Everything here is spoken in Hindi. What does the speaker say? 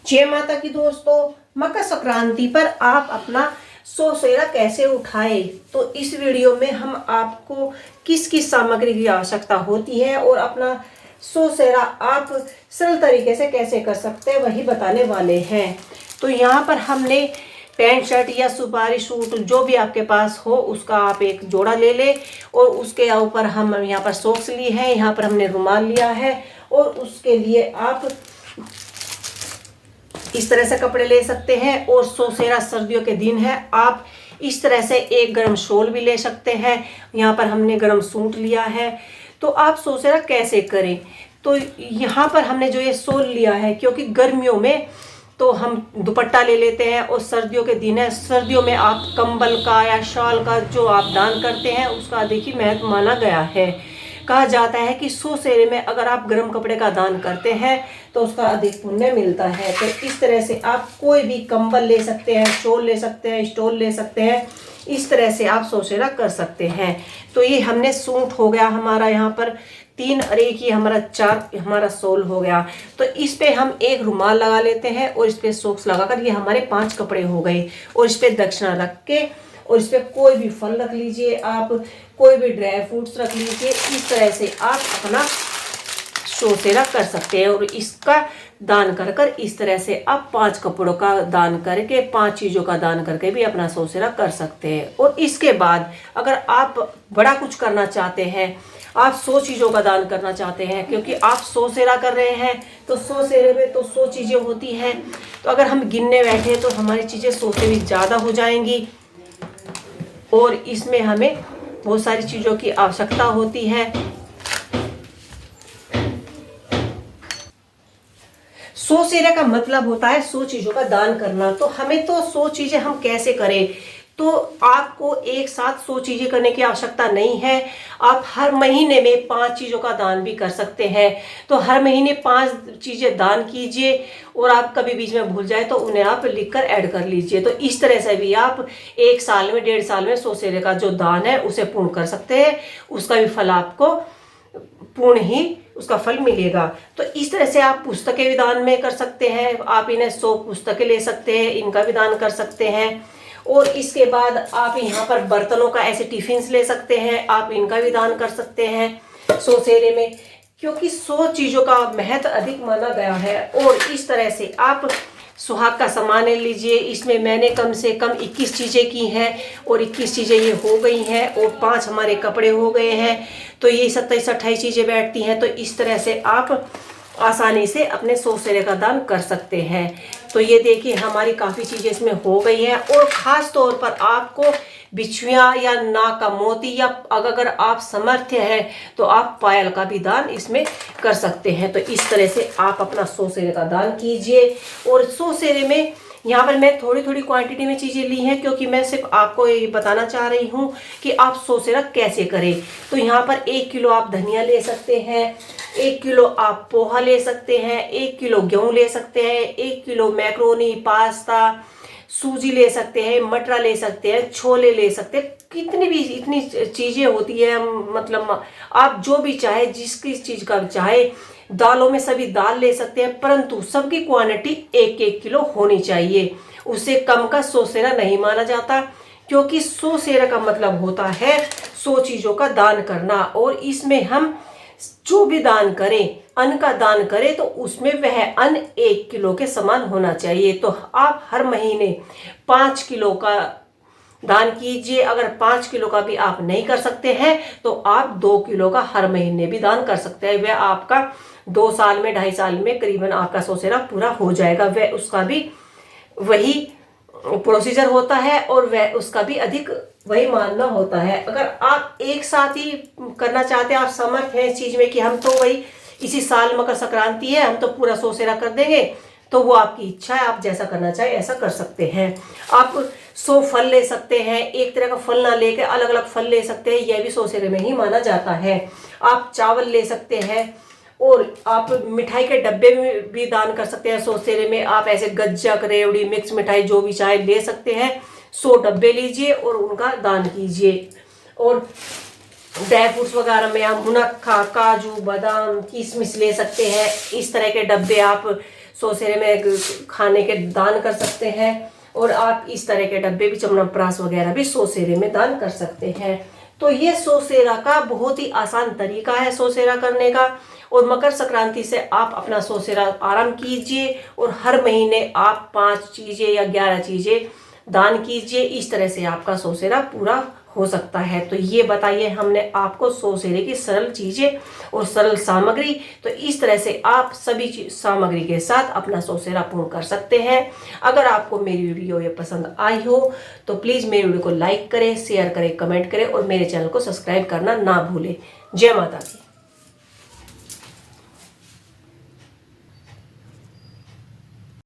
जय माता की दोस्तों, मकर संक्रांति पर आप अपना सोसेरा कैसे उठाए। तो इस वीडियो में हम आपको किस किस सामग्री की आवश्यकता होती है और अपना सोसेरा आप सरल तरीके से कैसे कर सकते हैं वही बताने वाले हैं। तो यहाँ पर हमने पैंट शर्ट या सुपारी सूट जो भी आपके पास हो उसका आप एक जोड़ा ले ले और उसके ऊपर हम यहाँ पर सॉक्स लिए हैं, यहाँ पर हमने रुमाल लिया है और उसके लिए आप इस तरह से कपड़े ले सकते हैं। और सोसेरा सर्दियों के दिन है, आप इस तरह से एक गर्म शॉल भी ले सकते हैं। यहाँ पर हमने गर्म सूट लिया है। तो आप सोसेरा कैसे करें, तो यहाँ पर हमने जो ये शॉल लिया है, क्योंकि गर्मियों में तो हम दुपट्टा ले लेते हैं और सर्दियों के दिन है, सर्दियों में आप कंबल का या शॉल का जो आप दान करते हैं उसका देखिए महत्व माना गया है। कहा जाता है कि सोसेरे में अगर आप गर्म कपड़े का दान करते हैं तो उसका अधिक पुण्य मिलता है। तो इस तरह से आप कोई भी कंबल ले सकते हैं, शॉल ले सकते हैं, स्टोल ले सकते हैं, इस तरह से आप सोसेरा कर सकते हैं। तो ये हमने सूट हो गया हमारा यहाँ पर 3 और एक ही हमारा 4 हमारा शॉल हो गया। तो इस पे हम एक रुमाल लगा लेते हैं और इस पे सॉक्स लगाकर ये हमारे 5 कपड़े हो गए। और इस पे दक्षिणा रख के और इस पे कोई भी फल रख लीजिए, आप कोई भी ड्राई फ्रूट्स रख लीजिए। इस तरह से आप अपना सोसेरा कर सकते हैं और इसका दान कर कर इस तरह से आप 5 कपड़ों का दान करके 5 चीज़ों का दान करके भी अपना सोसेरा कर सकते हैं। और इसके बाद अगर आप बड़ा कुछ करना चाहते हैं, आप 100 चीज़ों का दान करना चाहते हैं, क्योंकि आप सोसेरा कर रहे हैं तो सोसेरे में तो 100 चीज़ें होती हैं। तो अगर हम गिनने बैठे तो हमारी चीज़ें 100 से भी ज़्यादा हो जाएंगी और इसमें हमें बहुत सारी चीज़ों की आवश्यकता होती है। सोसेरा का मतलब होता है 100 चीज़ों का दान करना। तो हमें तो 100 चीज़ें हम कैसे करें, तो आपको एक साथ 100 चीज़ें करने की आवश्यकता नहीं है। आप हर महीने में 5 चीज़ों का दान भी कर सकते हैं। तो हर महीने 5 चीज़ें दान कीजिए और आप कभी बीच में भूल जाए तो उन्हें आप लिखकर ऐड कर लीजिए। तो इस तरह से भी आप 1 साल में 1.5 साल में सोसेरे का जो दान है उसे पूर्ण कर सकते हैं। उसका भी फल आपको पूर्ण ही उसका फल मिलेगा। तो इस तरह से आप पुस्तकें भी दान में कर सकते हैं। आप इन्हें 100 पुस्तकें ले सकते हैं, इनका भी दान कर सकते हैं। और इसके बाद आप यहाँ पर बर्तनों का ऐसे टिफिन्स ले सकते हैं, आप इनका भी दान कर सकते हैं सोसेरे में, क्योंकि 100 चीज़ों का महत्व अधिक माना गया है। और इस तरह से आप सुहाग का सामान ले लीजिए। इसमें मैंने कम से कम 21 चीज़ें की हैं और 21 चीज़ें ये हो गई हैं और 5 हमारे कपड़े हो गए हैं। तो ये 27-28 चीज़ें बैठती हैं। तो इस तरह से आप आसानी से अपने सोसेरे का दान कर सकते हैं। तो ये देखिए हमारी काफ़ी चीज़ें इसमें हो गई हैं। और ख़ास तौर पर आपको बिछुआ या नाक का मोती या अगर आप समर्थ्य हैं तो आप पायल का भी दान इसमें कर सकते हैं। तो इस तरह से आप अपना सोसेरे का दान कीजिए। और सोसेरे में यहाँ पर मैं थोड़ी थोड़ी क्वांटिटी में चीज़ें ली हैं, क्योंकि मैं सिर्फ आपको ये बताना चाह रही हूँ कि आप सोसेरा कैसे करें। तो यहाँ पर 1 किलो आप धनिया ले सकते हैं, 1 किलो आप पोहा ले सकते हैं, 1 किलो गेहूँ ले सकते हैं, 1 किलो मैक्रोनी पास्ता सूजी ले सकते हैं, मटर ले सकते हैं, छोले ले सकते हैं। कितनी भी इतनी चीज़ें होती है, मतलब आप जो भी चाहे जिस किस चीज़ का चाहे, दालों में सभी दाल ले सकते हैं, परंतु सबकी क्वांटिटी 1-1 किलो होनी चाहिए। उससे कम का सोसेरा नहीं माना जाता, क्योंकि सोसेरा का मतलब होता है 100 चीज़ों का दान करना। और इसमें हम जो भी दान करें, अन्न का दान करें, तो उसमें वह अन्न 1 किलो के समान होना चाहिए। तो आप हर महीने 5 किलो का दान कीजिए। अगर 5 किलो का भी आप नहीं कर सकते हैं तो आप 2 किलो का हर महीने भी दान कर सकते हैं। वह आपका 2 साल में 2.5 साल में करीबन आपका सोसेरा पूरा हो जाएगा। वह उसका भी वही प्रोसीजर होता है और वह उसका भी अधिक वही मानना होता है। अगर आप एक साथ ही करना चाहते हैं, आप समर्थ हैं इस चीज में कि हम तो वही इसी साल मकर संक्रांति है हम तो पूरा सोसेरा कर देंगे, तो वो आपकी इच्छा है, आप जैसा करना चाहे ऐसा कर सकते हैं। आप 100 फल ले सकते हैं, एक तरह का फल ना लेकर अलग अलग फल ले सकते हैं, यह भी सोसेरे में ही माना जाता है। आप चावल ले सकते हैं और आप मिठाई के डब्बे में भी दान कर सकते हैं। सोसेरे में आप ऐसे गज्जक रेवड़ी मिक्स मिठाई जो भी चाहे ले सकते हैं। 100 डब्बे लीजिए और उनका दान कीजिए। और ड्राई फ्रूट्स वगैरह में आप मुनक्का काजू बादाम किशमिश ले सकते हैं। इस तरह के डब्बे आप 100 सेरे में खाने के दान कर सकते हैं। और आप इस तरह के डब्बे भी, चमनप्राश वगैरह भी 100 सेरे में दान कर सकते हैं। तो ये 100 सेरा का बहुत ही आसान तरीका है 100 सेरा करने का। और मकर संक्रांति से आप अपना 100 सेरा आराम कीजिए और हर महीने आप 5 चीजें या 11 चीजें दान कीजिए। इस तरह से आपका 100 सेरा पूरा हो सकता है। तो ये बताइए हमने आपको 100 सेरे की सरल चीजें और सरल सामग्री। तो इस तरह से आप सभी सामग्री के साथ अपना 100 सेरा पूर्ण कर सकते हैं। अगर आपको मेरी वीडियो ये पसंद आई हो तो प्लीज मेरी वीडियो को लाइक करें, शेयर करें, कमेंट करें और मेरे चैनल को सब्सक्राइब करना ना भूलें। जय माता दी।